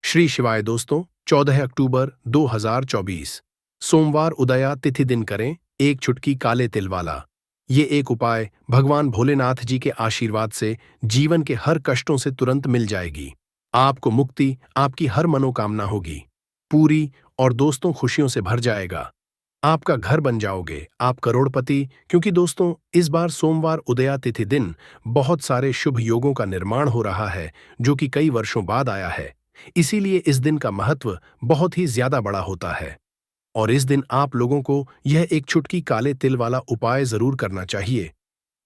श्री शिवाय दोस्तों, 14 अक्टूबर 2024 सोमवार उदया तिथि दिन करें एक चुटकी काले तिल वाला। ये एक उपाय भगवान भोलेनाथ जी के आशीर्वाद से जीवन के हर कष्टों से तुरंत मिल जाएगी। आपको मुक्ति, आपकी हर मनोकामना होगी पूरी और दोस्तों खुशियों से भर जाएगा। आपका घर बन जाओगे, आप करोड़पति। क्योंकि दोस्तों, इस बार सोमवार उदया तिथि दिन बहुत सारे शुभ योगों का निर्माण हो रहा है जो कि कई वर्षों बाद आया है। इसीलिए इस दिन का महत्व बहुत ही ज्यादा बड़ा होता है और इस दिन आप लोगों को यह एक चुटकी काले तिल वाला उपाय जरूर करना चाहिए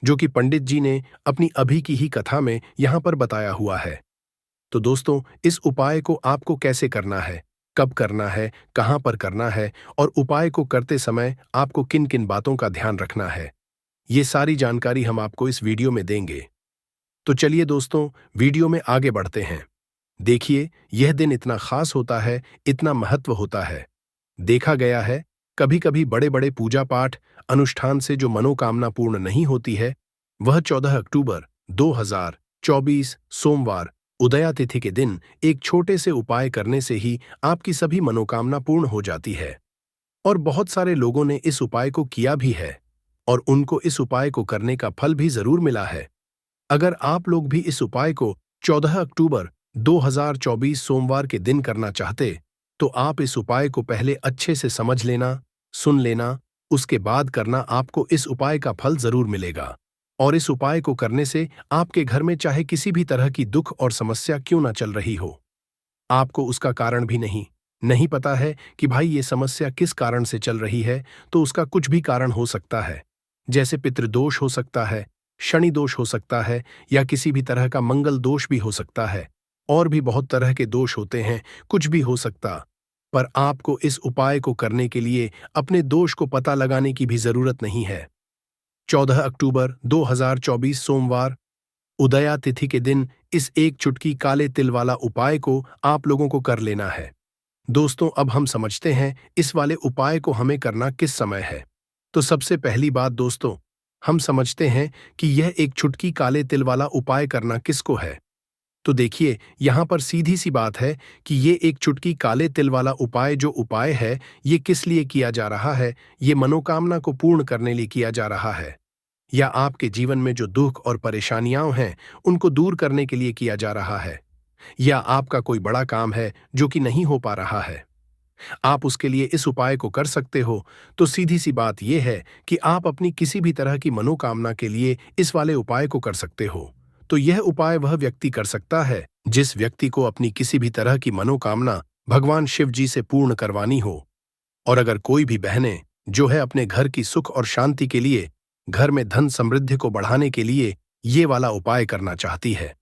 जो कि पंडित जी ने अपनी अभी की ही कथा में यहां पर बताया हुआ है। तो दोस्तों, इस उपाय को आपको कैसे करना है, कब करना है, कहां पर करना है और उपाय को करते समय आपको किन किन बातों का ध्यान रखना है, ये सारी जानकारी हम आपको इस वीडियो में देंगे। तो चलिए दोस्तों, वीडियो में आगे बढ़ते हैं। देखिए, यह दिन इतना खास होता है, इतना महत्व होता है। देखा गया है, कभी कभी बड़े बड़े पूजा पाठ अनुष्ठान से जो मनोकामना पूर्ण नहीं होती है, वह 14 अक्टूबर 2024 सोमवार उदया तिथि के दिन एक छोटे से उपाय करने से ही आपकी सभी मनोकामना पूर्ण हो जाती है। और बहुत सारे लोगों ने इस उपाय को किया भी है और उनको इस उपाय को करने का फल भी जरूर मिला है। अगर आप लोग भी इस उपाय को 14 अक्टूबर 2024 सोमवार के दिन करना चाहते, तो आप इस उपाय को पहले अच्छे से समझ लेना, सुन लेना, उसके बाद करना। आपको इस उपाय का फल जरूर मिलेगा और इस उपाय को करने से आपके घर में चाहे किसी भी तरह की दुख और समस्या क्यों ना चल रही हो, आपको उसका कारण भी नहीं पता है कि भाई ये समस्या किस कारण से चल रही है, तो उसका कुछ भी कारण हो सकता है। जैसे पितृदोष हो सकता है, शनि दोष हो सकता है या किसी भी तरह का मंगल दोष भी हो सकता है। और भी बहुत तरह के दोष होते हैं, कुछ भी हो सकता। पर आपको इस उपाय को करने के लिए अपने दोष को पता लगाने की भी जरूरत नहीं है। 14 अक्टूबर 2024 सोमवार उदया तिथि के दिन इस एक चुटकी काले तिल वाला उपाय को आप लोगों को कर लेना है। दोस्तों, अब हम समझते हैं इस वाले उपाय को हमें करना किस समय है। तो सबसे पहली बात दोस्तों, हम समझते हैं कि यह एक चुटकी काले तिल वाला उपाय करना किसको है। तो देखिए, यहां पर सीधी सी बात है कि ये एक चुटकी काले तिल वाला उपाय जो उपाय है, ये किस लिए किया जा रहा है। ये मनोकामना को पूर्ण करने लिए किया जा रहा है या आपके जीवन में जो दुख और परेशानियां हैं उनको दूर करने के लिए किया जा रहा है, या आपका कोई बड़ा काम है जो कि नहीं हो पा रहा है, आप उसके लिए इस उपाय को कर सकते हो। तो सीधी सी बात यह है कि आप अपनी किसी भी तरह की मनोकामना के लिए इस वाले उपाय को कर सकते हो। तो यह उपाय वह व्यक्ति कर सकता है जिस व्यक्ति को अपनी किसी भी तरह की मनोकामना भगवान शिव जी से पूर्ण करवानी हो। और अगर कोई भी बहनें जो है अपने घर की सुख और शांति के लिए, घर में धन समृद्धि को बढ़ाने के लिए ये वाला उपाय करना चाहती है,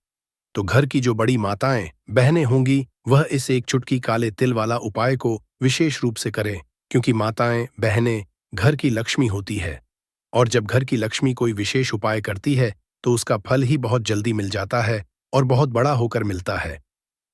तो घर की जो बड़ी माताएं बहनें होंगी वह इस एक चुटकी काले तिल वाला उपाय को विशेष रूप से करें। क्योंकि माताएं बहनें घर की लक्ष्मी होती है और जब घर की लक्ष्मी कोई विशेष उपाय करती है तो उसका फल ही बहुत जल्दी मिल जाता है और बहुत बड़ा होकर मिलता है।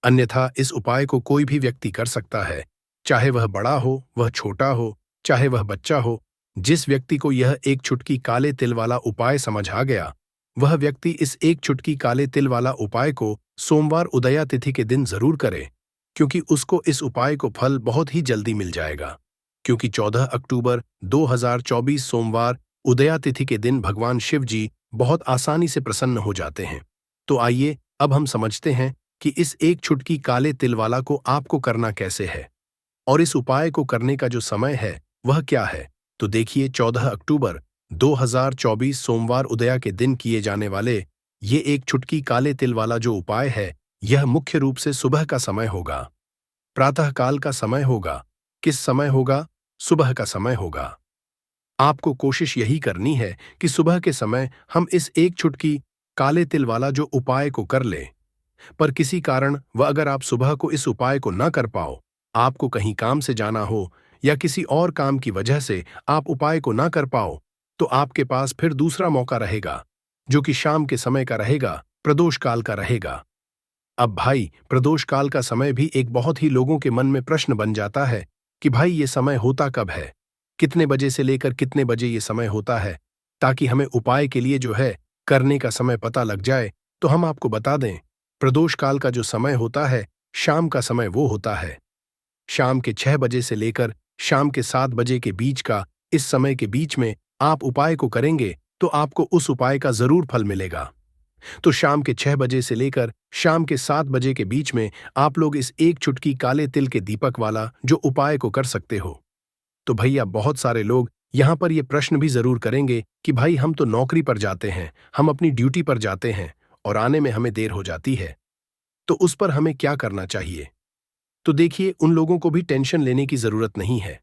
अन्यथा इस उपाय को कोई भी व्यक्ति कर सकता है, चाहे वह बड़ा हो, वह छोटा हो, चाहे वह बच्चा हो। जिस व्यक्ति को यह एक चुटकी काले तिल वाला उपाय समझ आ गया, वह व्यक्ति इस एक चुटकी काले तिल वाला उपाय को सोमवार उदया तिथि के दिन जरूर करे, क्योंकि उसको इस उपाय को फल बहुत ही जल्दी मिल जाएगा। क्योंकि 14 अक्टूबर 2024 सोमवार उदया तिथि के दिन भगवान शिव जी बहुत आसानी से प्रसन्न हो जाते हैं। तो आइए अब हम समझते हैं कि इस एक चुटकी काले तिल वाला को आपको करना कैसे है और इस उपाय को करने का जो समय है वह क्या है। तो देखिए, 14 अक्टूबर 2024 सोमवार उदया के दिन किए जाने वाले ये एक चुटकी काले तिल वाला जो उपाय है, यह मुख्य रूप से सुबह का समय होगा, प्रातःकाल का समय होगा। किस समय होगा? सुबह का समय होगा। आपको कोशिश यही करनी है कि सुबह के समय हम इस एक चुटकी काले तिल वाला जो उपाय को कर लें। पर किसी कारण अगर आप सुबह को इस उपाय को न कर पाओ, आपको कहीं काम से जाना हो या किसी और काम की वजह से आप उपाय को ना कर पाओ, तो आपके पास फिर दूसरा मौका रहेगा जो कि शाम के समय का रहेगा, प्रदोष काल का रहेगा। अब भाई, प्रदोष काल का समय भी एक बहुत ही लोगों के मन में प्रश्न बन जाता है कि भाई ये समय होता कब है, कितने बजे से लेकर कितने बजे ये समय होता है, ताकि हमें उपाय के लिए जो है करने का समय पता लग जाए। तो हम आपको बता दें, प्रदोष काल का जो समय होता है शाम का समय वो होता है, शाम के 6 बजे से लेकर शाम के 7 बजे के बीच का। इस समय के बीच में आप उपाय को करेंगे तो आपको उस उपाय का जरूर फल मिलेगा। तो शाम के 6 बजे से लेकर शाम के 7 बजे के बीच में आप लोग इस एक चुटकी काले तिल के दीपक वाला जो उपाय को कर सकते हो। तो भैया बहुत सारे लोग यहां पर ये प्रश्न भी जरूर करेंगे कि भाई हम तो नौकरी पर जाते हैं, हम अपनी ड्यूटी पर जाते हैं और आने में हमें देर हो जाती है, तो उस पर हमें क्या करना चाहिए। तो देखिए, उन लोगों को भी टेंशन लेने की जरूरत नहीं है।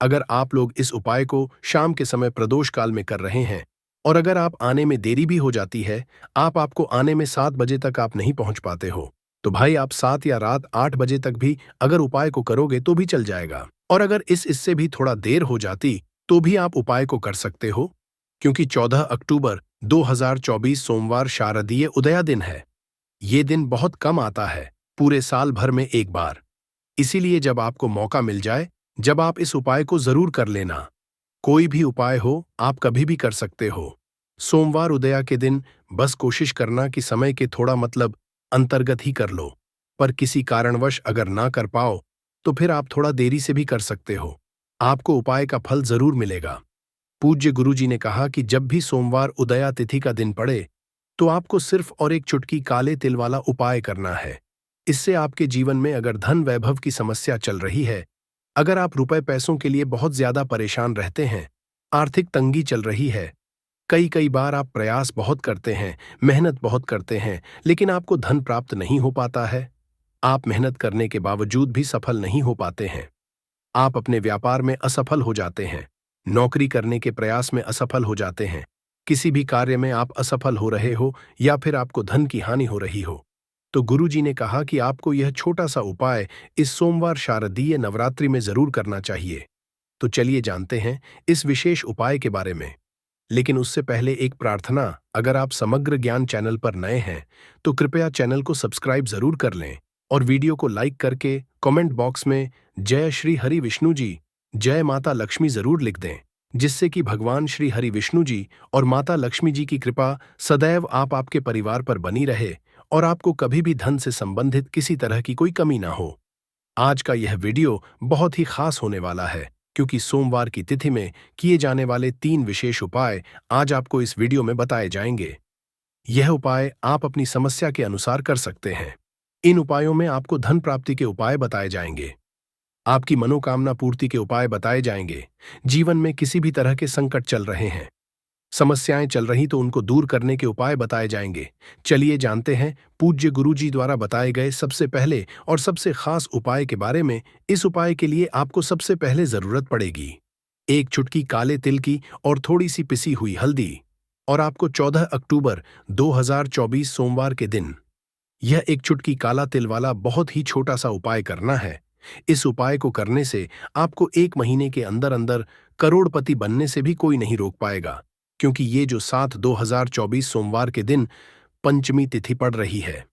अगर आप लोग इस उपाय को शाम के समय प्रदोष काल में कर रहे हैं और अगर आप आने में देरी भी हो जाती है, आपको आने में 7 बजे तक आप नहीं पहुंच पाते हो, तो भाई आप 7 या रात 8 बजे तक भी अगर उपाय को करोगे तो भी चल जाएगा। और अगर इससे भी थोड़ा देर हो जाती तो भी आप उपाय को कर सकते हो, क्योंकि 14 अक्टूबर 2024 सोमवार शारदीय उदया दिन है। ये दिन बहुत कम आता है, पूरे साल भर में एक बार। इसीलिए जब आपको मौका मिल जाए, जब आप इस उपाय को जरूर कर लेना। कोई भी उपाय हो, आप कभी भी कर सकते हो। सोमवार उदया के दिन बस कोशिश करना कि समय के थोड़ा अंतर्गत ही कर लो। पर किसी कारणवश अगर ना कर पाओ तो फिर आप थोड़ा देरी से भी कर सकते हो, आपको उपाय का फल जरूर मिलेगा। पूज्य गुरुजी ने कहा कि जब भी सोमवार उदया तिथि का दिन पड़े तो आपको सिर्फ और एक चुटकी काले तिल वाला उपाय करना है। इससे आपके जीवन में अगर धन वैभव की समस्या चल रही है, अगर आप रुपए पैसों के लिए बहुत ज्यादा परेशान रहते हैं, आर्थिक तंगी चल रही है, कई कई बार आप प्रयास बहुत करते हैं, मेहनत बहुत करते हैं, लेकिन आपको धन प्राप्त नहीं हो पाता है, आप मेहनत करने के बावजूद भी सफल नहीं हो पाते हैं, आप अपने व्यापार में असफल हो जाते हैं, नौकरी करने के प्रयास में असफल हो जाते हैं, किसी भी कार्य में आप असफल हो रहे हो या फिर आपको धन की हानि हो रही हो, तो गुरुजी ने कहा कि आपको यह छोटा सा उपाय इस सोमवार शारदीय नवरात्रि में जरूर करना चाहिए। तो चलिए जानते हैं इस विशेष उपाय के बारे में। लेकिन उससे पहले एक प्रार्थना, अगर आप समग्र ज्ञान चैनल पर नए हैं तो कृपया चैनल को सब्सक्राइब जरूर कर लें और वीडियो को लाइक करके कमेंट बॉक्स में जय श्री हरि विष्णु जी, जय माता लक्ष्मी जरूर लिख दें, जिससे कि भगवान श्री हरि विष्णु जी और माता लक्ष्मी जी की कृपा सदैव आपके परिवार पर बनी रहे और आपको कभी भी धन से संबंधित किसी तरह की कोई कमी ना हो। आज का यह वीडियो बहुत ही खास होने वाला है, क्योंकि सोमवार की तिथि में किए जाने वाले 3 विशेष उपाय आज आपको इस वीडियो में बताए जाएंगे। यह उपाय आप अपनी समस्या के अनुसार कर सकते हैं। इन उपायों में आपको धन प्राप्ति के उपाय बताए जाएंगे, आपकी मनोकामना पूर्ति के उपाय बताए जाएंगे। जीवन में किसी भी तरह के संकट चल रहे हैं, समस्याएं चल रही तो उनको दूर करने के उपाय बताए जाएंगे। चलिए जानते हैं पूज्य गुरुजी द्वारा बताए गए सबसे पहले और सबसे खास उपाय के बारे में। इस उपाय के लिए आपको सबसे पहले जरूरत पड़ेगी एक चुटकी काले तिल की और थोड़ी सी पिसी हुई हल्दी, और आपको 14 अक्टूबर 2024 सोमवार के दिन यह एक चुटकी काला तिल वाला बहुत ही छोटा सा उपाय करना है। इस उपाय को करने से आपको 1 महीने के अंदर अंदर करोड़पति बनने से भी कोई नहीं रोक पाएगा, क्योंकि ये जो 7/2024 सोमवार के दिन पंचमी तिथि पड़ रही है,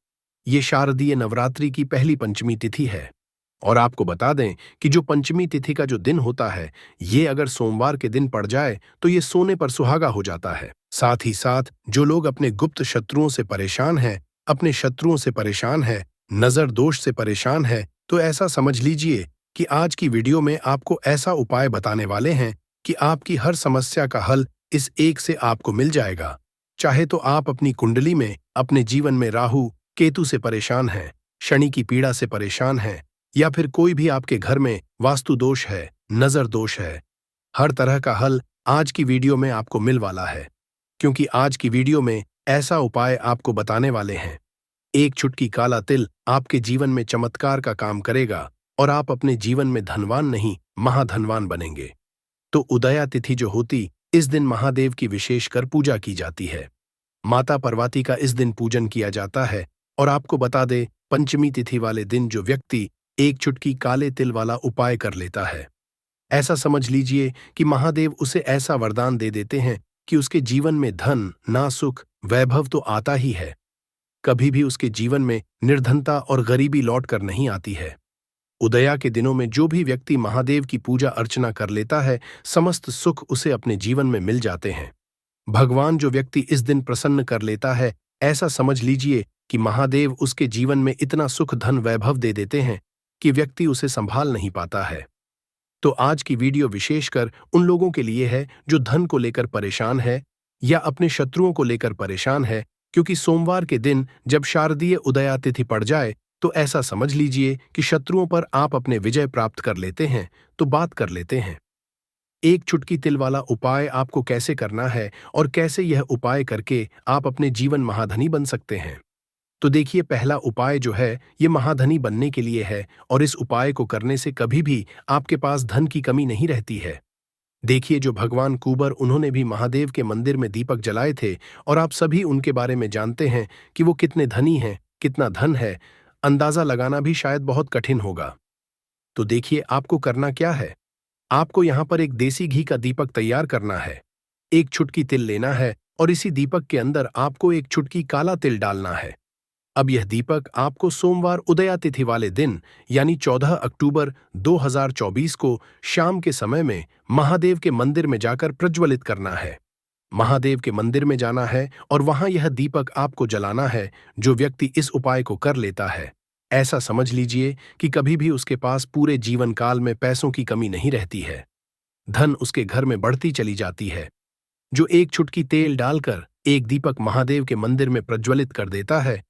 ये शारदीय नवरात्रि की पहली पंचमी तिथि है। और आपको बता दें कि जो पंचमी तिथि का जो दिन होता है, ये अगर सोमवार के दिन पड़ जाए तो ये सोने पर सुहागा हो जाता है। साथ ही साथ जो लोग अपने गुप्त शत्रुओं से परेशान हैं, अपने शत्रुओं से परेशान है, नजर दोष से परेशान है, तो ऐसा समझ लीजिए कि आज की वीडियो में आपको ऐसा उपाय बताने वाले हैं कि आपकी हर समस्या का हल इस एक से आपको मिल जाएगा। चाहे तो आप अपनी कुंडली में अपने जीवन में राहु केतु से परेशान हैं, शनि की पीड़ा से परेशान हैं, या फिर कोई भी आपके घर में वास्तु दोष है, नजर दोष है, हर तरह का हल आज की वीडियो में आपको मिल वाला है। क्योंकि आज की वीडियो में ऐसा उपाय आपको बताने वाले हैं, एक चुटकी काला तिल आपके जीवन में चमत्कार का काम करेगा और आप अपने जीवन में धनवान नहीं महाधनवान बनेंगे। तो उदया तिथि जो होती, इस दिन महादेव की विशेषकर पूजा की जाती है, माता पार्वती का इस दिन पूजन किया जाता है। और आपको बता दे, पंचमी तिथि वाले दिन जो व्यक्ति एक चुटकी काले तिल वाला उपाय कर लेता है, ऐसा समझ लीजिए कि महादेव उसे ऐसा वरदान दे देते हैं कि उसके जीवन में धन ना सुख वैभव तो आता ही है, कभी भी उसके जीवन में निर्धनता और गरीबी लौट कर नहीं आती है। उदया के दिनों में जो भी व्यक्ति महादेव की पूजा अर्चना कर लेता है, समस्त सुख उसे अपने जीवन में मिल जाते हैं। भगवान जो व्यक्ति इस दिन प्रसन्न कर लेता है, ऐसा समझ लीजिए कि महादेव उसके जीवन में इतना सुख धन वैभव दे देते हैं कि व्यक्ति उसे संभाल नहीं पाता है। तो आज की वीडियो विशेषकर उन लोगों के लिए है जो धन को लेकर परेशान है या अपने शत्रुओं को लेकर परेशान है, क्योंकि सोमवार के दिन जब शारदीय उदया तिथि पड़ जाए तो ऐसा समझ लीजिए कि शत्रुओं पर आप अपने विजय प्राप्त कर लेते हैं। तो बात कर लेते हैं एक चुटकी तिल वाला उपाय आपको कैसे करना है और कैसे यह उपाय करके आप अपने जीवन महाधनी बन सकते हैं। तो देखिए, पहला उपाय जो है ये महाधनी बनने के लिए है और इस उपाय को करने से कभी भी आपके पास धन की कमी नहीं रहती है। देखिए, जो भगवान कुबर उन्होंने भी महादेव के मंदिर में दीपक जलाए थे और आप सभी उनके बारे में जानते हैं कि वो कितने धनी हैं, कितना धन है, अंदाजा लगाना भी शायद बहुत कठिन होगा। तो देखिए, आपको करना क्या है। आपको यहाँ पर एक देसी घी का दीपक तैयार करना है। एक चुटकी तिल लेना है और इसी दीपक के अंदर आपको एक चुटकी काला तिल डालना है। अब यह दीपक आपको सोमवार उदया तिथि वाले दिन यानी 14 अक्टूबर 2024 को शाम के समय में महादेव के मंदिर में जाकर प्रज्वलित करना है। महादेव के मंदिर में जाना है और वहां यह दीपक आपको जलाना है। जो व्यक्ति इस उपाय को कर लेता है, ऐसा समझ लीजिए कि कभी भी उसके पास पूरे जीवन काल में पैसों की कमी नहीं रहती है। धन उसके घर में बढ़ती चली जाती है। जो एक चुटकी तेल डालकर एक दीपक महादेव के मंदिर में प्रज्वलित कर देता है,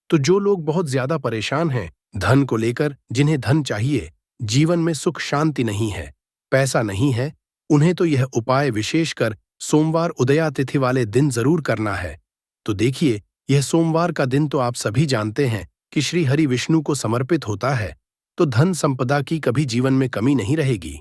तो जो लोग बहुत ज्यादा परेशान हैं धन को लेकर, जिन्हें धन चाहिए, जीवन में सुख शांति नहीं है, पैसा नहीं है, उन्हें तो यह उपाय विशेषकर सोमवार उदया तिथि वाले दिन जरूर करना है। तो देखिए, यह सोमवार का दिन तो आप सभी जानते हैं कि श्री हरि विष्णु को समर्पित होता है, तो धन संपदा की कभी जीवन में कमी नहीं रहेगी,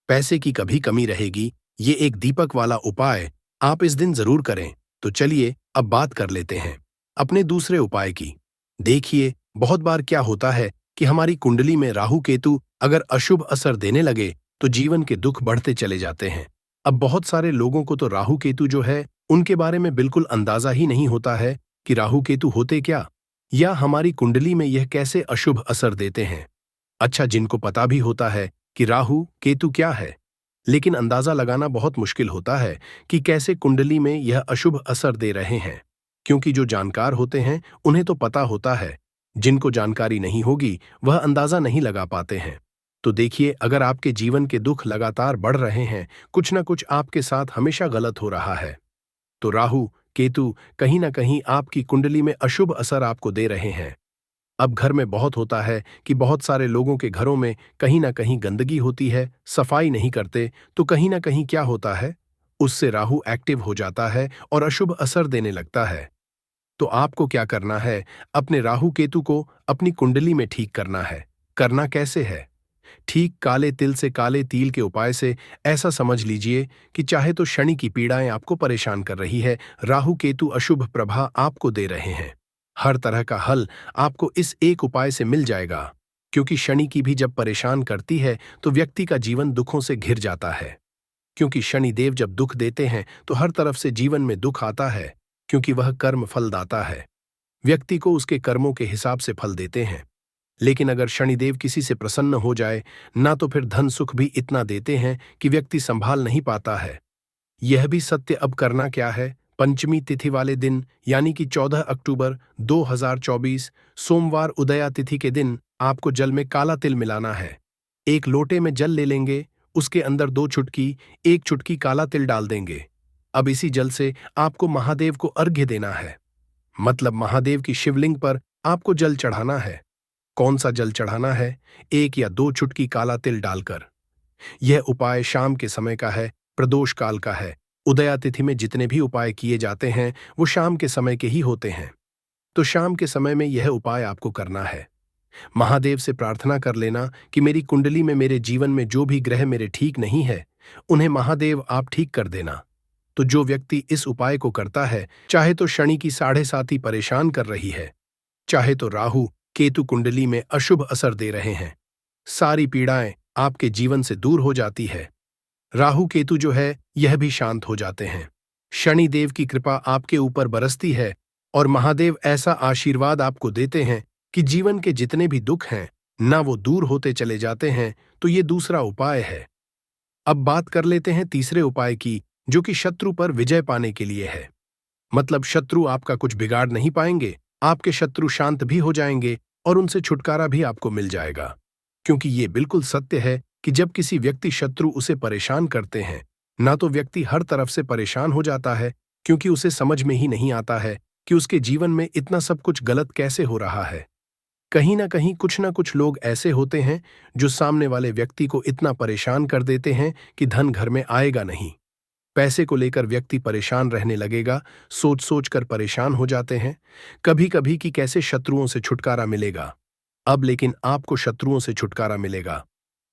पैसे की कभी कमी रहेगी। ये एक दीपक वाला उपाय आप इस दिन जरूर करें। तो चलिए अब बात कर लेते हैं अपने दूसरे उपाय की। देखिए, बहुत बार क्या होता है कि हमारी कुंडली में राहु केतु अगर अशुभ असर देने लगे तो जीवन के दुख बढ़ते चले जाते हैं। अब बहुत सारे लोगों को तो राहु केतु जो है उनके बारे में बिल्कुल अंदाजा ही नहीं होता है कि राहु केतु होते क्या, या हमारी कुंडली में यह कैसे अशुभ असर देते हैं। अच्छा, जिनको पता भी होता है कि राहु केतु क्या है, लेकिन अंदाजा लगाना बहुत मुश्किल होता है कि कैसे कुंडली में यह अशुभ असर दे रहे हैं, क्योंकि जो जानकार होते हैं उन्हें तो पता होता है, जिनको जानकारी नहीं होगी वह अंदाजा नहीं लगा पाते हैं। तो देखिए, अगर आपके जीवन के दुख लगातार बढ़ रहे हैं, कुछ न कुछ आपके साथ हमेशा गलत हो रहा है, तो राहु केतु कहीं ना कहीं आपकी कुंडली में अशुभ असर आपको दे रहे हैं। अब घर में बहुत होता है कि बहुत सारे लोगों के घरों में कहीं ना कहीं गंदगी होती है, सफाई नहीं करते, तो कहीं ना कहीं क्या होता है, उससे राहु एक्टिव हो जाता है और अशुभ असर देने लगता है। तो आपको क्या करना है, अपने राहु केतु को अपनी कुंडली में ठीक करना है। करना कैसे है? ठीक काले तिल से काले तिल के उपाय से। ऐसा समझ लीजिए कि चाहे तो शनि की पीड़ाएं आपको परेशान कर रही है, राहु केतु अशुभ प्रभाव आपको दे रहे हैं, हर तरह का हल आपको इस एक उपाय से मिल जाएगा। क्योंकि शनि की भी जब परेशान करती है तो व्यक्ति का जीवन दुखों से घिर जाता है। क्योंकि शनि देव जब दुख देते हैं तो हर तरफ से जीवन में दुख आता है, क्योंकि वह कर्म फलदाता है, व्यक्ति को उसके कर्मों के हिसाब से फल देते हैं। लेकिन अगर शनिदेव किसी से प्रसन्न हो जाए ना, तो फिर धन सुख भी इतना देते हैं कि व्यक्ति संभाल नहीं पाता है। यह भी सत्य। अब करना क्या है, पंचमी तिथि वाले दिन यानी कि 14 अक्टूबर 2024 सोमवार उदया तिथि के दिन आपको जल में काला तिल मिलाना है। एक लोटे में जल ले लेंगे, उसके अंदर 2 चुटकी, 1 चुटकी काला तिल डाल देंगे। अब इसी जल से आपको महादेव को अर्घ्य देना है, मतलब महादेव की शिवलिंग पर आपको जल चढ़ाना है। कौन सा जल चढ़ाना है? 1 या 2 चुटकी काला तिल डालकर। यह उपाय शाम के समय का है, प्रदोष काल का है। उदया तिथि में जितने भी उपाय किए जाते हैं वो शाम के समय के ही होते हैं, तो शाम के समय में यह उपाय आपको करना है। महादेव से प्रार्थना कर लेना कि मेरी कुंडली में, मेरे जीवन में जो भी ग्रह मेरे ठीक नहीं है उन्हें महादेव आप ठीक कर देना। तो जो व्यक्ति इस उपाय को करता है, चाहे तो शनि की 7.5 परेशान कर रही है, चाहे तो राहु केतु कुंडली में अशुभ असर दे रहे हैं, सारी पीड़ाएं आपके जीवन से दूर हो जाती है। राहु केतु जो है यह भी शांत हो जाते हैं। शनि देव की कृपा आपके ऊपर बरसती है और महादेव ऐसा आशीर्वाद आपको देते हैं कि जीवन के जितने भी दुख हैं ना, वो दूर होते चले जाते हैं। तो ये दूसरा उपाय है। अब बात कर लेते हैं तीसरे उपाय की, जो कि शत्रु पर विजय पाने के लिए है। मतलब शत्रु आपका कुछ बिगाड़ नहीं पाएंगे, आपके शत्रु शांत भी हो जाएंगे और उनसे छुटकारा भी आपको मिल जाएगा। क्योंकि ये बिल्कुल सत्य है कि जब किसी व्यक्ति शत्रु उसे परेशान करते हैं, ना तो व्यक्ति हर तरफ से परेशान हो जाता है, क्योंकि उसे समझ में ही नहीं आता है कि उसके जीवन में इतना सब कुछ गलत कैसे हो रहा है। कहीं ना कुछ लोग ऐसे होते हैं जो सामने वाले व्यक्ति को इतना परेशान कर देते हैं कि धन घर में आएगा नहीं। पैसे को लेकर व्यक्ति परेशान रहने लगेगा, सोच सोच कर परेशान हो जाते हैं कभी कभी कि कैसे शत्रुओं से छुटकारा मिलेगा। अब लेकिन आपको शत्रुओं से छुटकारा मिलेगा,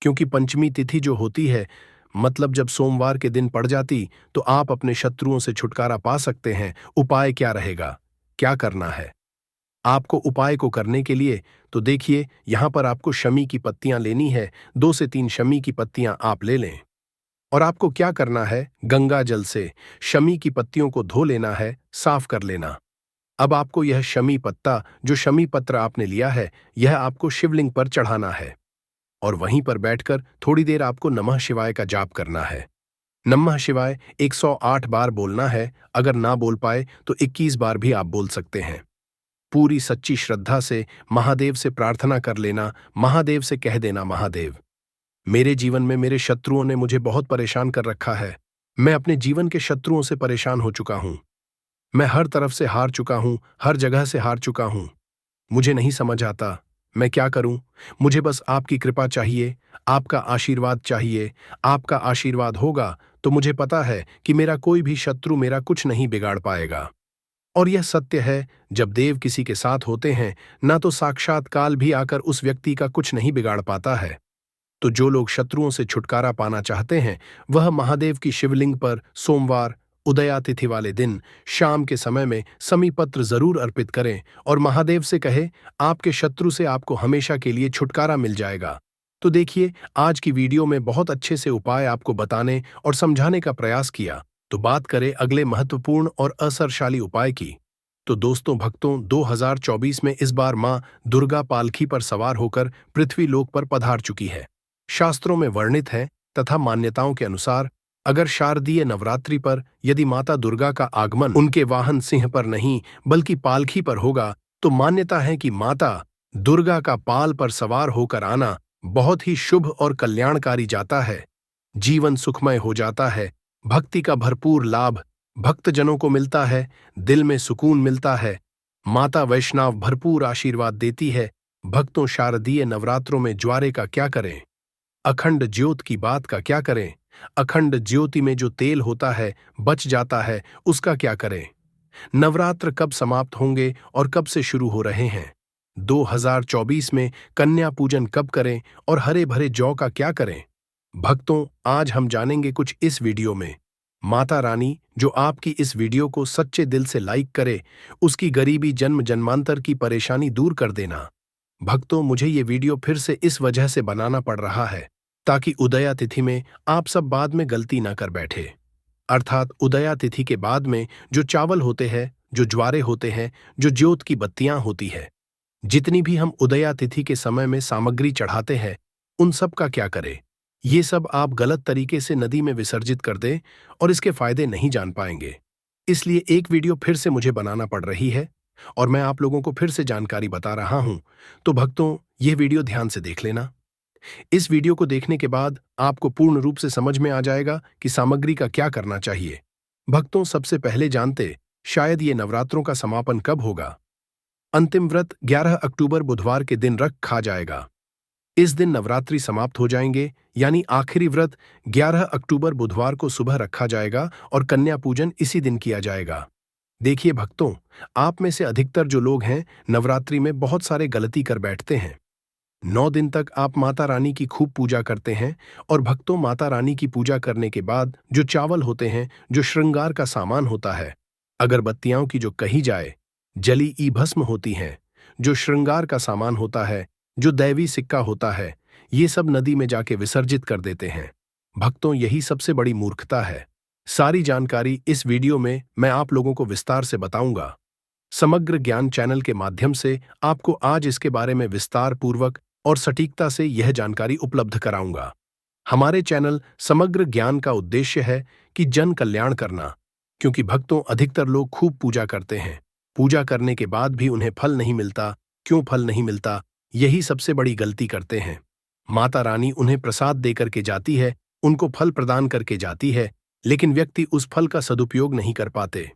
क्योंकि पंचमी तिथि जो होती है, मतलब जब सोमवार के दिन पड़ जाती, तो आप अपने शत्रुओं से छुटकारा पा सकते हैं। उपाय क्या रहेगा, क्या करना है आपको उपाय को करने के लिए? तो देखिए, यहां पर आपको शमी की पत्तियां लेनी है। 2 से 3 शमी की पत्तियां आप ले लें और आपको क्या करना है, गंगा जल से शमी की पत्तियों को धो लेना है, साफ कर लेना। अब आपको यह शमी पत्ता, जो शमी पत्र आपने लिया है, यह आपको शिवलिंग पर चढ़ाना है और वहीं पर बैठकर थोड़ी देर आपको नमः शिवाय का जाप करना है। नमः शिवाय 108 बार बोलना है। अगर ना बोल पाए तो 21 बार भी आप बोल सकते हैं। पूरी सच्ची श्रद्धा से महादेव से प्रार्थना कर लेना। महादेव से कह देना, महादेव, मेरे जीवन में मेरे शत्रुओं ने मुझे बहुत परेशान कर रखा है। मैं अपने जीवन के शत्रुओं से परेशान हो चुका हूं। मैं हर तरफ से हार चुका हूं, हर जगह से हार चुका हूं। मुझे नहीं समझ आता मैं क्या करूं। मुझे बस आपकी कृपा चाहिए, आपका आशीर्वाद चाहिए। आपका आशीर्वाद होगा तो मुझे पता है कि मेरा कोई भी शत्रु मेरा कुछ नहीं बिगाड़ पाएगा। और यह सत्य है, जब देव किसी के साथ होते हैं, ना तो साक्षात काल भी आकर उस व्यक्ति का कुछ नहीं बिगाड़ पाता है। तो जो लोग शत्रुओं से छुटकारा पाना चाहते हैं, वह महादेव की शिवलिंग पर सोमवार उदया तिथि वाले दिन शाम के समय में समीपत्र जरूर अर्पित करें और महादेव से कहे, आपके शत्रु से आपको हमेशा के लिए छुटकारा मिल जाएगा। तो देखिए, आज की वीडियो में बहुत अच्छे से उपाय आपको बताने और समझाने का प्रयास किया। तो बात करें अगले महत्वपूर्ण और असरशाली उपाय की। तो दोस्तों भक्तों, 2024 में इस बार मां दुर्गा पालकी पर सवार होकर पृथ्वी लोक पर पधार चुकी है। शास्त्रों में वर्णित है तथा मान्यताओं के अनुसार, अगर शारदीय नवरात्रि पर यदि माता दुर्गा का आगमन उनके वाहन सिंह पर नहीं बल्कि पालकी पर होगा, तो मान्यता है कि माता दुर्गा का पाल पर सवार होकर आना बहुत ही शुभ और कल्याणकारी जाता है। जीवन सुखमय हो जाता है, भक्ति का भरपूर लाभ भक्तजनों को मिलता है, दिल में सुकून मिलता है। माता वैष्णव भरपूर आशीर्वाद देती है। भक्तों, शारदीय नवरात्रों में ज्वारे का क्या करें, अखंड ज्योत की बात का क्या करें, अखंड ज्योति में जो तेल होता है बच जाता है, उसका क्या करें? नवरात्र कब समाप्त होंगे और कब से शुरू हो रहे हैं? 2024 में कन्या पूजन कब करें और हरे भरे जौ का क्या करें? भक्तों, आज हम जानेंगे कुछ इस वीडियो में। माता रानी जो आपकी इस वीडियो को सच्चे दिल से लाइक करे, उसकी गरीबी जन्म जन्मांतर की परेशानी दूर कर देना। भक्तों, मुझे ये वीडियो फिर से इस वजह से बनाना पड़ रहा है ताकि उदया तिथि में आप सब बाद में गलती ना कर बैठे। अर्थात उदया तिथि के बाद में जो चावल होते हैं, जो ज्वारे होते हैं, जो ज्योत की बत्तियां होती है, जितनी भी हम उदया तिथि के समय में सामग्री चढ़ाते हैं, उन सब का क्या करें? ये सब आप गलत तरीके से नदी में विसर्जित कर दें और इसके फायदे नहीं जान पाएंगे। इसलिए एक वीडियो फिर से मुझे बनाना पड़ रही है और मैं आप लोगों को फिर से जानकारी बता रहा हूं। तो भक्तों, यह वीडियो ध्यान से देख लेना। इस वीडियो को देखने के बाद आपको पूर्ण रूप से समझ में आ जाएगा कि सामग्री का क्या करना चाहिए। भक्तों, सबसे पहले जानते शायद ये नवरात्रों का समापन कब होगा। अंतिम व्रत 11 अक्टूबर बुधवार के दिन रखा जाएगा। इस दिन नवरात्रि समाप्त हो जाएंगे, यानी आखिरी व्रत 11 अक्टूबर बुधवार को सुबह रखा जाएगा और कन्या पूजन इसी दिन किया जाएगा। देखिए भक्तों, आप में से अधिकतर जो लोग हैं, नवरात्रि में बहुत सारे गलती कर बैठते हैं। 9 दिन तक आप माता रानी की खूब पूजा करते हैं और भक्तों, माता रानी की पूजा करने के बाद जो चावल होते हैं, जो श्रृंगार का सामान होता है, अगरबत्तियां की जो कही जाए, जली ई भस्म होती हैं, जो श्रृंगार का सामान होता है, जो दैवी सिक्का होता है, ये सब नदी में जाके विसर्जित कर देते हैं। भक्तों, यही सबसे बड़ी मूर्खता है। सारी जानकारी इस वीडियो में मैं आप लोगों को विस्तार से बताऊंगा। समग्र ज्ञान चैनल के माध्यम से आपको आज इसके बारे में विस्तार पूर्वक और सटीकता से यह जानकारी उपलब्ध कराऊंगा। हमारे चैनल समग्र ज्ञान का उद्देश्य है कि जन कल्याण करना, क्योंकि भक्तों, अधिकतर लोग खूब पूजा करते हैं पूजा करने के बाद भी उन्हें फल नहीं मिलता। क्यों फल नहीं मिलता? यही सबसे बड़ी गलती करते हैं। माता रानी उन्हें प्रसाद देकर के जाती है, उनको फल प्रदान करके जाती है, लेकिन व्यक्ति उस फल का सदुपयोग नहीं कर पाते।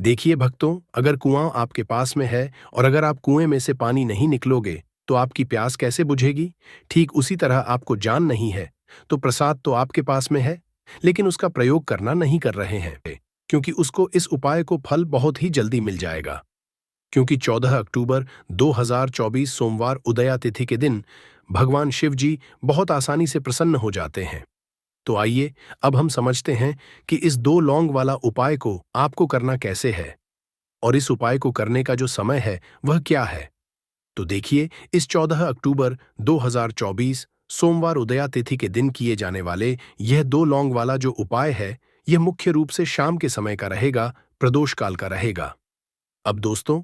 देखिए भक्तों, अगर कुआं आपके पास में है और अगर आप कुएं में से पानी नहीं निकलोगे तो आपकी प्यास कैसे बुझेगी? ठीक उसी तरह आपको जान नहीं है तो प्रसाद तो आपके पास में है, लेकिन उसका प्रयोग करना नहीं कर रहे हैं, क्योंकि उसको इस उपाय को फल बहुत ही जल्दी मिल जाएगा। क्योंकि 14 अक्टूबर 2024 सोमवार उदया तिथि के दिन भगवान शिव जी बहुत आसानी से प्रसन्न हो जाते हैं। तो आइए अब हम समझते हैं कि इस 2 लौंग वाला उपाय को आपको करना कैसे है और इस उपाय को करने का जो समय है वह क्या है। तो देखिए, इस 14 अक्टूबर 2024 सोमवार उदया तिथि के दिन किए जाने वाले यह 2 लौंग वाला जो उपाय है, यह मुख्य रूप से शाम के समय का रहेगा, प्रदोष काल का रहेगा। अब दोस्तों,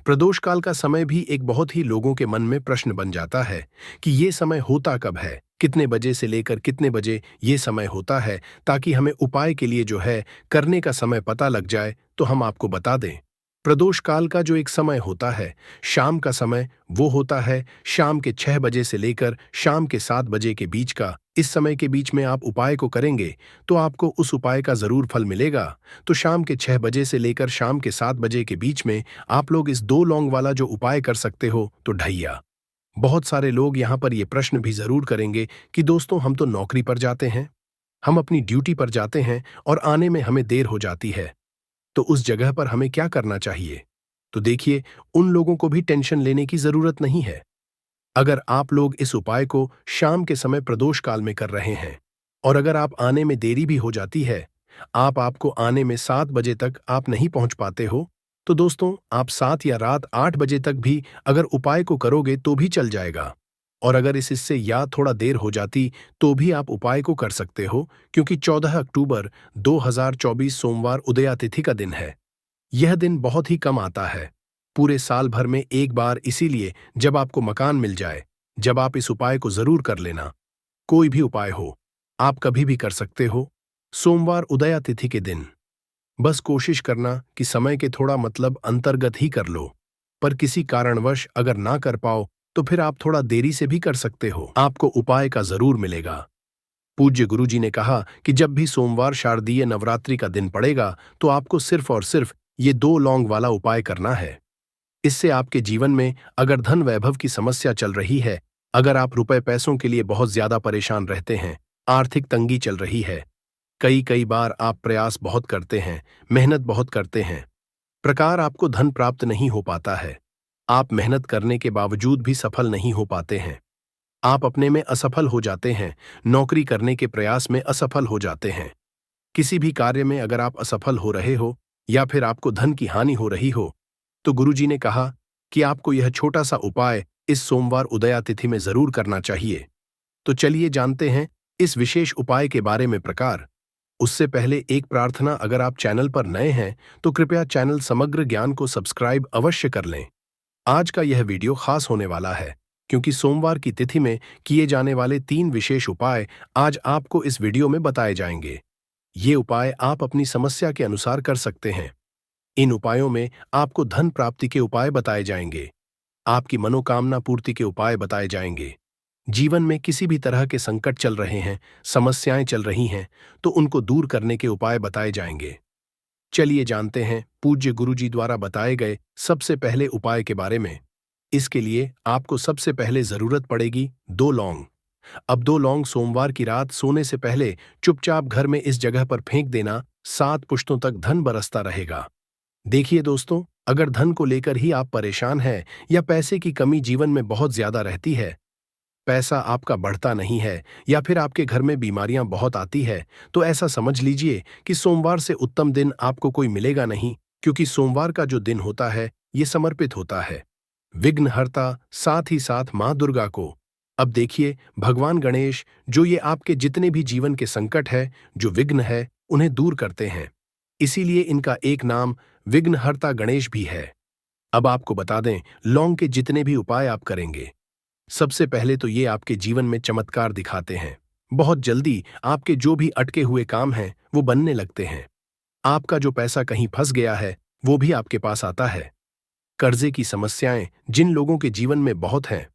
प्रदोष काल का समय भी एक बहुत ही लोगों के मन में प्रश्न बन जाता है कि ये समय होता कब है, कितने बजे से लेकर कितने बजे ये समय होता है, ताकि हमें उपाय के लिए जो है करने का समय पता लग जाए। तो हम आपको बता दें, प्रदोष काल का जो एक समय होता है, शाम का समय, वो होता है शाम के 6 बजे से लेकर शाम के 7 बजे के बीच का। इस समय के बीच में आप उपाय को करेंगे तो आपको उस उपाय का जरूर फल मिलेगा। तो शाम के 6 बजे से लेकर शाम के 7 बजे के बीच में आप लोग इस 2 लौंग वाला जो उपाय कर सकते हो। तो ढैया, बहुत सारे लोग यहाँ पर ये प्रश्न भी जरूर करेंगे कि दोस्तों, हम तो नौकरी पर जाते हैं, हम अपनी ड्यूटी पर जाते हैं और आने में हमें देर हो जाती है, तो उस जगह पर हमें क्या करना चाहिए? तो देखिए, उन लोगों को भी टेंशन लेने की जरूरत नहीं है। अगर आप लोग इस उपाय को शाम के समय प्रदोष काल में कर रहे हैं और अगर आप आने में देरी भी हो जाती है, आपको आने में 7 बजे तक आप नहीं पहुंच पाते हो, तो दोस्तों, आप 7 या रात 8 बजे तक भी अगर उपाय को करोगे तो भी चल जाएगा। और अगर इससे या थोड़ा देर हो जाती तो भी आप उपाय को कर सकते हो, क्योंकि 14 अक्टूबर 2024 सोमवार उदया तिथि का दिन है। यह दिन बहुत ही कम आता है, पूरे साल भर में एक बार, इसीलिए जब आपको मकान मिल जाए, जब आप इस उपाय को जरूर कर लेना। कोई भी उपाय हो, आप कभी भी कर सकते हो, सोमवार उदया तिथि के दिन। बस कोशिश करना कि समय के थोड़ा मतलब अंतर्गत ही कर लो, पर किसी कारणवश अगर ना कर पाओ तो फिर आप थोड़ा देरी से भी कर सकते हो, आपको उपाय का जरूर मिलेगा। पूज्य गुरुजी ने कहा कि जब भी सोमवार शारदीय नवरात्रि का दिन पड़ेगा तो आपको सिर्फ और सिर्फ ये 2 लौंग वाला उपाय करना है। इससे आपके जीवन में अगर धन वैभव की समस्या चल रही है, अगर आप रुपए पैसों के लिए बहुत ज्यादा परेशान रहते हैं, आर्थिक तंगी चल रही है, कई बार आप प्रयास बहुत करते हैं, मेहनत बहुत करते हैं, प्रकार आपको धन प्राप्त नहीं हो पाता है, आप मेहनत करने के बावजूद भी सफल नहीं हो पाते हैं, आप अपने में असफल हो जाते हैं, नौकरी करने के प्रयास में असफल हो जाते हैं, किसी भी कार्य में अगर आप असफल हो रहे हो या फिर आपको धन की हानि हो रही हो, तो गुरुजी ने कहा कि आपको यह छोटा सा उपाय इस सोमवार उदया तिथि में जरूर करना चाहिए। तो चलिए जानते हैं इस विशेष उपाय के बारे में प्रकार। उससे पहले एक प्रार्थना, अगर आप चैनल पर नए हैं तो कृपया चैनल समग्र ज्ञान को सब्सक्राइब अवश्य कर लें। आज का यह वीडियो खास होने वाला है, क्योंकि सोमवार की तिथि में किए जाने वाले 3 विशेष उपाय आज आपको इस वीडियो में बताए जाएंगे। ये उपाय आप अपनी समस्या के अनुसार कर सकते हैं। इन उपायों में आपको धन प्राप्ति के उपाय बताए जाएंगे, आपकी मनोकामना पूर्ति के उपाय बताए जाएंगे। जीवन में किसी भी तरह के संकट चल रहे हैं, समस्याएं चल रही हैं, तो उनको दूर करने के उपाय बताए जाएंगे। चलिए जानते हैं पूज्य गुरुजी द्वारा बताए गए सबसे पहले उपाय के बारे में। इसके लिए आपको सबसे पहले जरूरत पड़ेगी 2 लौंग। अब 2 लौंग सोमवार की रात सोने से पहले चुपचाप घर में इस जगह पर फेंक देना, 7 पुश्तों तक धन बरसता रहेगा। देखिए दोस्तों, अगर धन को लेकर ही आप परेशान हैं या पैसे की कमी जीवन में बहुत ज्यादा रहती है, पैसा आपका बढ़ता नहीं है या फिर आपके घर में बीमारियां बहुत आती है, तो ऐसा समझ लीजिए कि सोमवार से उत्तम दिन आपको कोई मिलेगा नहीं, क्योंकि सोमवार का जो दिन होता है ये समर्पित होता है विघ्नहर्ता, साथ ही साथ मां दुर्गा को। अब देखिए, भगवान गणेश जो ये आपके जितने भी जीवन के संकट है, जो विघ्न है, उन्हें दूर करते हैं, इसीलिए इनका एक नाम विघ्नहर्ता गणेश भी है। अब आपको बता दें, लौंग के जितने भी उपाय आप करेंगे, सबसे पहले तो ये आपके जीवन में चमत्कार दिखाते हैं। बहुत जल्दी आपके जो भी अटके हुए काम हैं वो बनने लगते हैं। आपका जो पैसा कहीं फंस गया है वो भी आपके पास आता है। कर्जे की समस्याएं जिन लोगों के जीवन में बहुत हैं,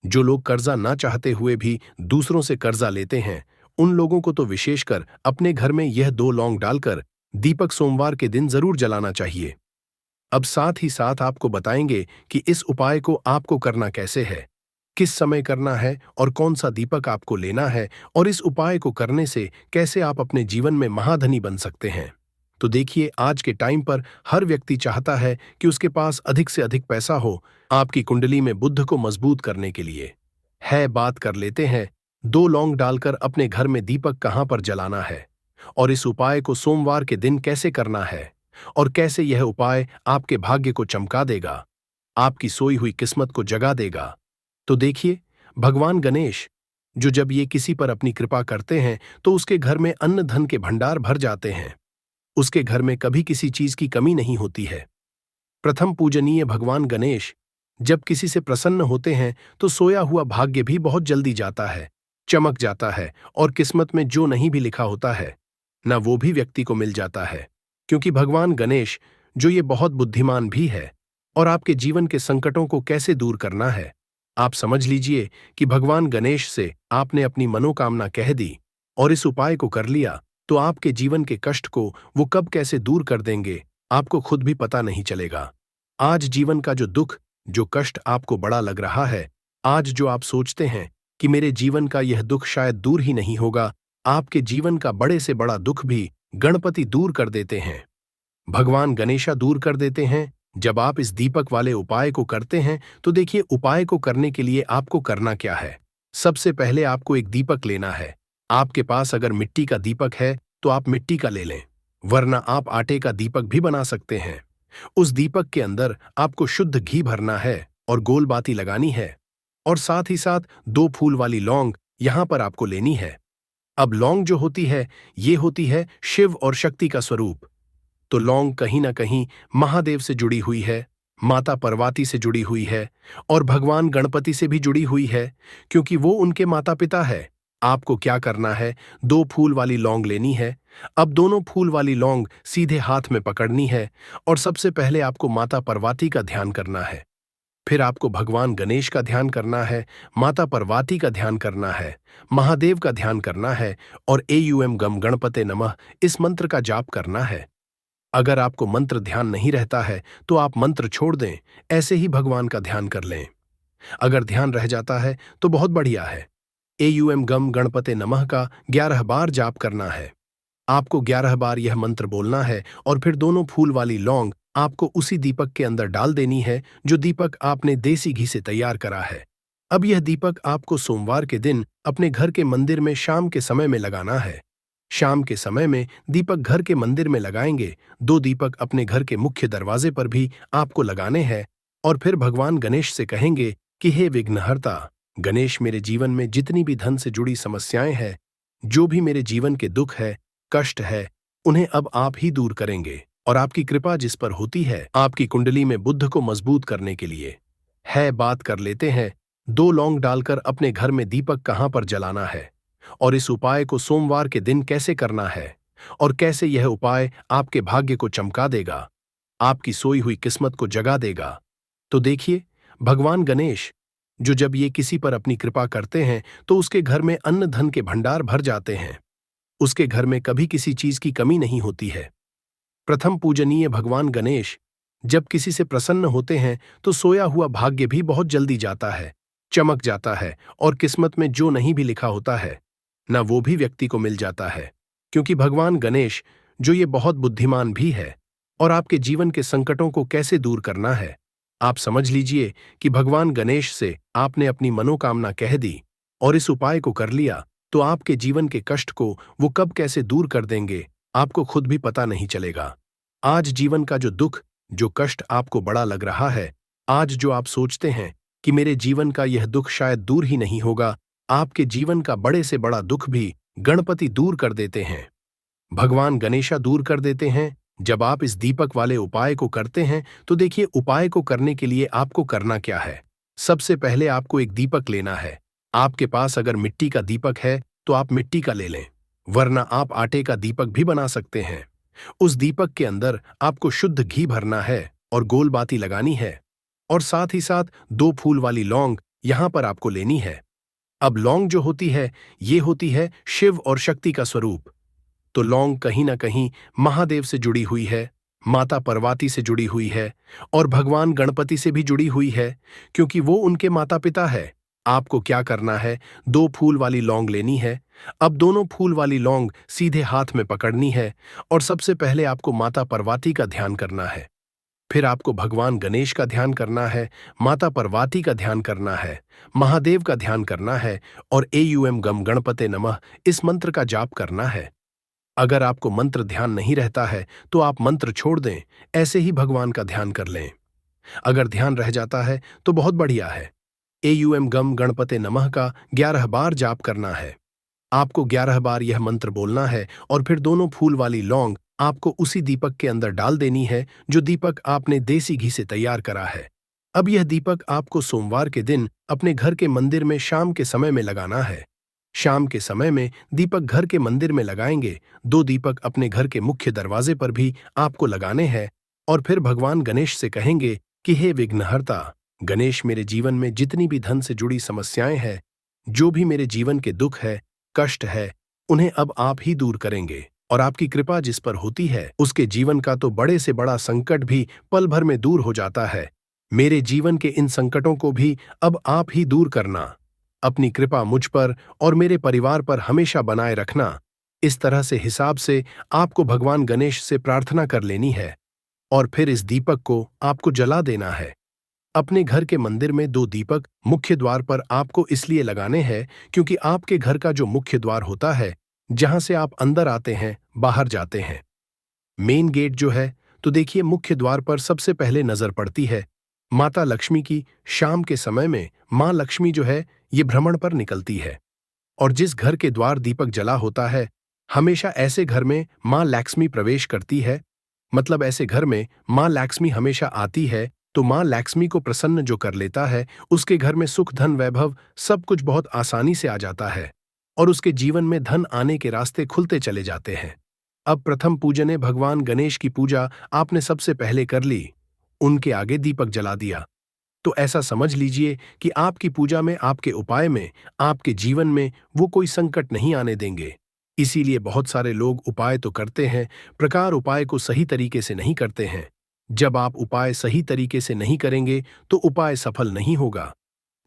जो लोग कर्जा ना चाहते हुए भी दूसरों से कर्जा लेते हैं, उन लोगों को तो विशेषकर अपने घर में यह 2 लौंग डालकर दीपक सोमवार के दिन जरूर जलाना चाहिए। अब साथ ही साथ आपको बताएंगे कि इस उपाय को आपको करना कैसे है, किस समय करना है और कौन सा दीपक आपको लेना है, और इस उपाय को करने से कैसे आप अपने जीवन में महाधनी बन सकते हैं। तो देखिए, आज के टाइम पर हर व्यक्ति चाहता है कि उसके पास अधिक से अधिक पैसा हो, आपकी कुंडली में बुध को मजबूत करने के लिए। है बात कर लेते हैं, 2 लौंग डालकर अपने घर में दीपक कहां पर जलाना है, और इस उपाय को सोमवार के दिन कैसे करना है, और कैसे यह उपाय आपके भाग्य को चमका देगा, आपकी सोई हुई किस्मत को जगा देगा। तो देखिए, भगवान गणेश, जो जब ये किसी पर अपनी कृपा करते हैं तो उसके घर में अन्न धन के भंडार भर जाते हैं, उसके घर में कभी किसी चीज की कमी नहीं होती है। प्रथम पूजनीय भगवान गणेश जब किसी से प्रसन्न होते हैं तो सोया हुआ भाग्य भी बहुत जल्दी जाता है, चमक जाता है, और किस्मत में जो नहीं भी लिखा होता है ना, वो भी व्यक्ति को मिल जाता है। क्योंकि भगवान गणेश, जो ये बहुत बुद्धिमान भी है, और आपके जीवन के संकटों को कैसे दूर करना है, आप समझ लीजिए कि भगवान गणेश से आपने अपनी मनोकामना कह दी और इस उपाय को कर लिया तो आपके जीवन के कष्ट को वो कब कैसे दूर कर देंगे, आपको खुद भी पता नहीं चलेगा। आज जीवन का जो दुख, जो कष्ट आपको बड़ा लग रहा है, आज जो आप सोचते हैं कि मेरे जीवन का यह दुख शायद दूर ही नहीं होगा, आपके जीवन का बड़े से बड़ा दुख भी गणपति दूर कर देते हैं, भगवान गणेशा दूर कर देते हैं। जब आप इस दीपक वाले उपाय को करते हैं तो देखिए, उपाय को करने के लिए आपको करना क्या है। सबसे पहले आपको एक दीपक लेना है। आपके पास अगर मिट्टी का दीपक है तो आप मिट्टी का ले लें, वरना आप आटे का दीपक भी बना सकते हैं। उस दीपक के अंदर आपको शुद्ध घी भरना है और गोल बाती लगानी है, और साथ ही साथ 2 फूल वाली लौंग यहां पर आपको लेनी है। अब लौंग जो होती है, ये होती है शिव और शक्ति का स्वरूप। तो लौंग कहीं ना कहीं महादेव से जुड़ी हुई है, माता पार्वती से जुड़ी हुई है, और भगवान गणपति से भी जुड़ी हुई है, क्योंकि वो उनके माता पिता है। आपको क्या करना है, 2 फूल वाली लौंग लेनी है। अब दोनों फूल वाली लौंग सीधे हाथ में पकड़नी है, और सबसे पहले आपको माता पार्वती का ध्यान करना है। फिर आपको भगवान गणेश का ध्यान करना है, माता पार्वती का ध्यान करना है, महादेव का ध्यान करना है, और एयूएम गम गणपते नमः इस मंत्र का जाप करना है। अगर आपको मंत्र ध्यान नहीं रहता है तो आप मंत्र छोड़ दें, ऐसे ही भगवान का ध्यान कर लें। अगर ध्यान रह जाता है तो बहुत बढ़िया है। एयूएम गम गणपते नमः का 11 बार जाप करना है। आपको 11 बार यह मंत्र बोलना है, और फिर दोनों फूल वाली लौंग आपको उसी दीपक के अंदर डाल देनी है, जो दीपक आपने देसी घी से तैयार करा है। अब यह दीपक आपको सोमवार के दिन अपने घर के मंदिर में शाम के समय में लगाना है। शाम के समय में दीपक घर के मंदिर में लगाएंगे, 2 दीपक अपने घर के मुख्य दरवाजे पर भी आपको लगाने हैं, और फिर भगवान गणेश से कहेंगे कि हे विघ्नहर्ता गणेश, मेरे जीवन में जितनी भी धन से जुड़ी समस्याएं हैं, जो भी मेरे जीवन के दुख है, कष्ट है, उन्हें अब आप ही दूर करेंगे, और आपकी कृपा जिस पर होती है आपकी कुंडली में बुध को मजबूत करने के लिए। है बात कर लेते हैं, 2 लौंग डालकर अपने घर में दीपक कहां पर जलाना है, और इस उपाय को सोमवार के दिन कैसे करना है, और कैसे यह उपाय आपके भाग्य को चमका देगा, आपकी सोई हुई किस्मत को जगा देगा। तो देखिए, भगवान गणेश, जो जब ये किसी पर अपनी कृपा करते हैं तो उसके घर में अन्न धन के भंडार भर जाते हैं, उसके घर में कभी किसी चीज की कमी नहीं होती है। प्रथम पूजनीय भगवान गणेश जब किसी से प्रसन्न होते हैं तो सोया हुआ भाग्य भी बहुत जल्दी जाता है, चमक जाता है, और किस्मत में जो नहीं भी लिखा होता है ना, वो भी व्यक्ति को मिल जाता है। क्योंकि भगवान गणेश, जो ये बहुत बुद्धिमान भी है, और आपके जीवन के संकटों को कैसे दूर करना है, आप समझ लीजिए कि भगवान गणेश से आपने अपनी मनोकामना कह दी और इस उपाय को कर लिया तो आपके जीवन के कष्ट को वो कब कैसे दूर कर देंगे, आपको खुद भी पता नहीं चलेगा। आज जीवन का जो दुख, जो कष्ट आपको बड़ा लग रहा है, आज जो आप सोचते हैं कि मेरे जीवन का यह दुख शायद दूर ही नहीं होगा, आपके जीवन का बड़े से बड़ा दुख भी गणपति दूर कर देते हैं, भगवान गणेशा दूर कर देते हैं। जब आप इस दीपक वाले उपाय को करते हैं तो देखिए, उपाय को करने के लिए आपको करना क्या है। सबसे पहले आपको एक दीपक लेना है। आपके पास अगर मिट्टी का दीपक है तो आप मिट्टी का ले लें, वरना आप आटे का दीपक भी बना सकते हैं। उस दीपक के अंदर आपको शुद्ध घी भरना है और गोल बाती लगानी है, और साथ ही साथ 2 फूल वाली लौंग यहां पर आपको लेनी है। अब लौंग जो होती है, ये होती है शिव और शक्ति का स्वरूप। तो लौंग कहीं ना कहीं महादेव से जुड़ी हुई है, माता पार्वती से जुड़ी हुई है और भगवान गणपति से भी जुड़ी हुई है, क्योंकि वो उनके माता पिता है। आपको क्या करना है, 2 फूल वाली लौंग लेनी है। अब दोनों फूल वाली लौंग सीधे हाथ में पकड़नी है और सबसे पहले आपको माता पार्वती का ध्यान करना है। फिर आपको भगवान गणेश का ध्यान करना है, माता पार्वती का ध्यान करना है, महादेव का ध्यान करना है और एयूएम गम गणपते नमः इस मंत्र का जाप करना है। अगर आपको मंत्र ध्यान नहीं रहता है तो आप मंत्र छोड़ दें, ऐसे ही भगवान का ध्यान कर लें। अगर ध्यान रह जाता है तो बहुत बढ़िया है। एयूएम गम गणपते नमः का 11 बार जाप करना है। आपको 11 बार यह मंत्र बोलना है और फिर दोनों फूल वाली लौंग आपको उसी दीपक के अंदर डाल देनी है, जो दीपक आपने देसी घी से तैयार करा है। अब यह दीपक आपको सोमवार के दिन अपने घर के मंदिर में शाम के समय में लगाना है। शाम के समय में दीपक घर के मंदिर में लगाएंगे, 2 दीपक अपने घर के मुख्य दरवाजे पर भी आपको लगाने हैं और फिर भगवान गणेश से कहेंगे कि हे विघ्नहर्ता गणेश, मेरे जीवन में जितनी भी धन से जुड़ी समस्याएं हैं, जो भी मेरे जीवन के दुख है, कष्ट है, उन्हें अब आप ही दूर करेंगे और आपकी कृपा जिस पर होती है उसके जीवन का तो बड़े से बड़ा संकट भी पल भर में दूर हो जाता है। मेरे जीवन के इन संकटों को भी अब आप ही दूर करना। अपनी कृपा मुझ पर और मेरे परिवार पर हमेशा बनाए रखना। इस तरह से हिसाब से आपको भगवान गणेश से प्रार्थना कर लेनी है और फिर इस दीपक को आपको जला देना है। अपने घर के मंदिर में 2 दीपक मुख्य द्वार पर आपको इसलिए लगाने हैं क्योंकि आपके घर का जो मुख्य द्वार होता है, जहां से आप अंदर आते हैं, बाहर जाते हैं, मेन गेट जो है, तो देखिए मुख्य द्वार पर सबसे पहले नजर पड़ती है माता लक्ष्मी की। शाम के समय में मां लक्ष्मी जो है ये भ्रमण पर निकलती है और जिस घर के द्वार दीपक जला होता है, हमेशा ऐसे घर में मां लक्ष्मी प्रवेश करती है। मतलब ऐसे घर में मां लक्ष्मी हमेशा आती है, तो मां लक्ष्मी को प्रसन्न जो कर लेता है, उसके घर में सुख धन वैभव सब कुछ बहुत आसानी से आ जाता है और उसके जीवन में धन आने के रास्ते खुलते चले जाते हैं। अब प्रथम पूजने भगवान गणेश की पूजा आपने सबसे पहले कर ली, उनके आगे दीपक जला दिया, तो ऐसा समझ लीजिए कि आपकी पूजा में, आपके उपाय में, आपके जीवन में वो कोई संकट नहीं आने देंगे। इसीलिए बहुत सारे लोग उपाय तो करते हैं, प्रकार उपाय को सही तरीके से नहीं करते हैं। जब आप उपाय सही तरीके से नहीं करेंगे तो उपाय सफल नहीं होगा।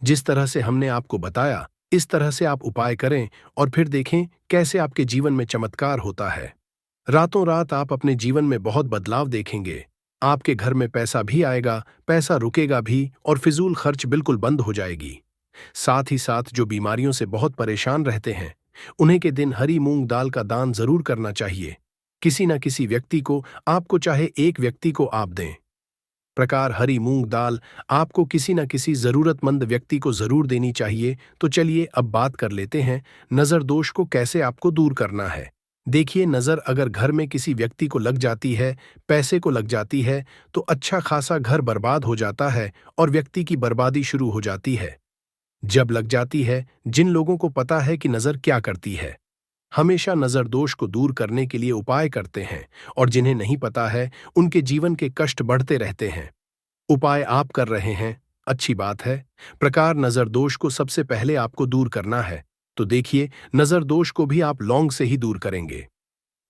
जिस तरह से हमने आपको बताया, इस तरह से आप उपाय करें और फिर देखें कैसे आपके जीवन में चमत्कार होता है। रातों रात आप अपने जीवन में बहुत बदलाव देखेंगे। आपके घर में पैसा भी आएगा, पैसा रुकेगा भी और फिजूल खर्च बिल्कुल बंद हो जाएगी। साथ ही साथ जो बीमारियों से बहुत परेशान रहते हैं, उन्हें के दिन हरी मूंग दाल का दान जरूर करना चाहिए। किसी न किसी व्यक्ति को, आपको चाहे एक व्यक्ति को आप दें। प्रकार हरी मूंग दाल आपको किसी न किसी जरूरतमंद व्यक्ति को जरूर देनी चाहिए। तो चलिए अब बात कर लेते हैं नजर दोष को कैसे आपको दूर करना है। देखिए, नजर अगर घर में किसी व्यक्ति को लग जाती है, पैसे को लग जाती है, तो अच्छा खासा घर बर्बाद हो जाता है और व्यक्ति की बर्बादी शुरू हो जाती है। जब लग जाती है, जिन लोगों को पता है कि नजर क्या करती है, हमेशा नजर दोष को दूर करने के लिए उपाय करते हैं, और जिन्हें नहीं पता है उनके जीवन के कष्ट बढ़ते रहते हैं। उपाय आप कर रहे हैं, अच्छी बात है। प्रकार नजर दोष को सबसे पहले आपको दूर करना है, तो देखिए नजर दोष को भी आप लौंग से ही दूर करेंगे।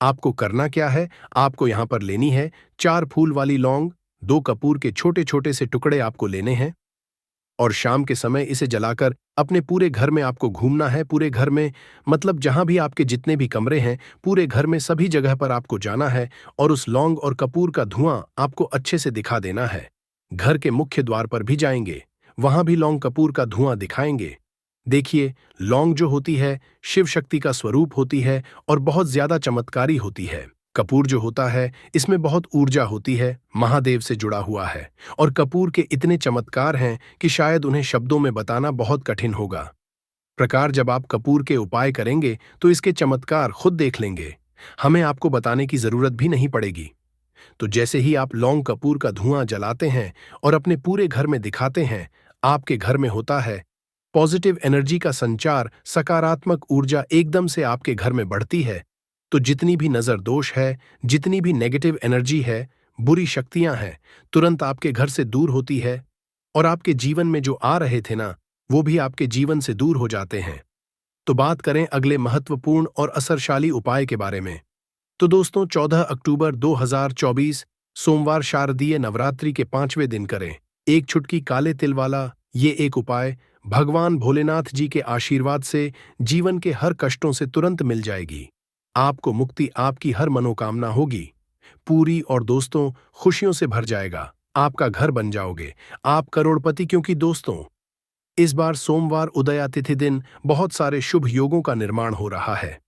आपको करना क्या है, आपको यहां पर लेनी है 4 फूल वाली लौंग, 2 कपूर के छोटे छोटे से टुकड़े आपको लेने हैं और शाम के समय इसे जलाकर अपने पूरे घर में आपको घूमना है। पूरे घर में मतलब जहां भी आपके जितने भी कमरे हैं, पूरे घर में सभी जगह पर आपको जाना है और उस लौंग और कपूर का धुआं आपको अच्छे से दिखा देना है। घर के मुख्य द्वार पर भी जाएंगे, वहां भी लौंग कपूर का धुआं दिखाएंगे। देखिए, लौंग जो होती है शिव शक्ति का स्वरूप होती है और बहुत ज्यादा चमत्कारी होती है। कपूर जो होता है इसमें बहुत ऊर्जा होती है, महादेव से जुड़ा हुआ है और कपूर के इतने चमत्कार हैं कि शायद उन्हें शब्दों में बताना बहुत कठिन होगा। प्रकार जब आप कपूर के उपाय करेंगे तो इसके चमत्कार खुद देख लेंगे, हमें आपको बताने की जरूरत भी नहीं पड़ेगी। तो जैसे ही आप लौंग कपूर का धुआं जलाते हैं और अपने पूरे घर में दिखाते हैं, आपके घर में होता है पॉजिटिव एनर्जी का संचार, सकारात्मक ऊर्जा एकदम से आपके घर में बढ़ती है। तो जितनी भी नजर दोष है, जितनी भी नेगेटिव एनर्जी है, बुरी शक्तियां हैं, तुरंत आपके घर से दूर होती है और आपके जीवन में जो आ रहे थे ना, वो भी आपके जीवन से दूर हो जाते हैं। तो बात करें अगले महत्वपूर्ण और असरशाली उपाय के बारे में। तो दोस्तों 14 अक्टूबर 2024 सोमवार शारदीय नवरात्रि के 5वें दिन करें एक चुटकी काले तिल वाला ये एक उपाय भगवान भोलेनाथ जी के आशीर्वाद से जीवन के हर कष्टों से तुरंत मिल जाएगी। आपको मुक्ति, आपकी हर मनोकामना होगी पूरी और दोस्तों खुशियों से भर जाएगा। आपका घर बन जाओगे, आप करोड़पति, क्योंकि दोस्तों इस बार सोमवार उदया तिथि दिन बहुत सारे शुभ योगों का निर्माण हो रहा है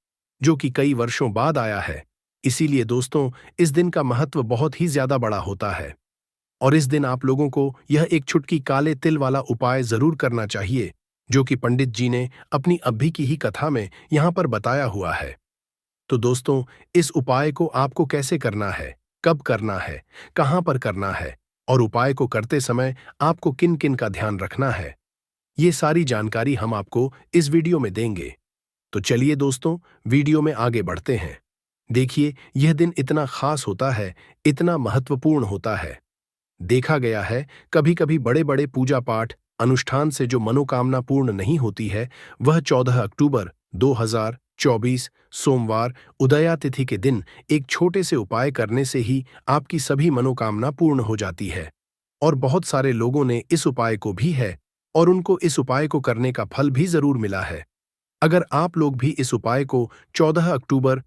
जो कि कई वर्षों बाद आया है। इसीलिए दोस्तों इस दिन का महत्व बहुत ही ज्यादा बड़ा होता है और इस दिन आप लोगों को यह एक चुटकी काले तिल वाला उपाय जरूर करना चाहिए जो कि पंडित जी ने अपनी अभी की ही कथा में यहाँ पर बताया हुआ है। तो दोस्तों इस उपाय को आपको कैसे करना है, कब करना है, कहाँ पर करना है और उपाय को करते समय आपको किन किन का ध्यान रखना है, ये सारी जानकारी हम आपको इस वीडियो में देंगे। तो चलिए दोस्तों वीडियो में आगे बढ़ते हैं। देखिए यह दिन इतना खास होता है, इतना महत्वपूर्ण होता है। देखा गया है कभी कभी बड़े बड़े पूजा पाठ अनुष्ठान से जो मनोकामना पूर्ण नहीं होती है, वह 14 अक्टूबर 2024 सोमवार उदया तिथि के दिन एक छोटे से उपाय करने से ही आपकी सभी मनोकामना पूर्ण हो जाती है। और बहुत सारे लोगों ने इस उपाय को भी है और उनको इस उपाय को करने का फल भी जरूर मिला है। अगर आप लोग भी इस उपाय को 14 अक्टूबर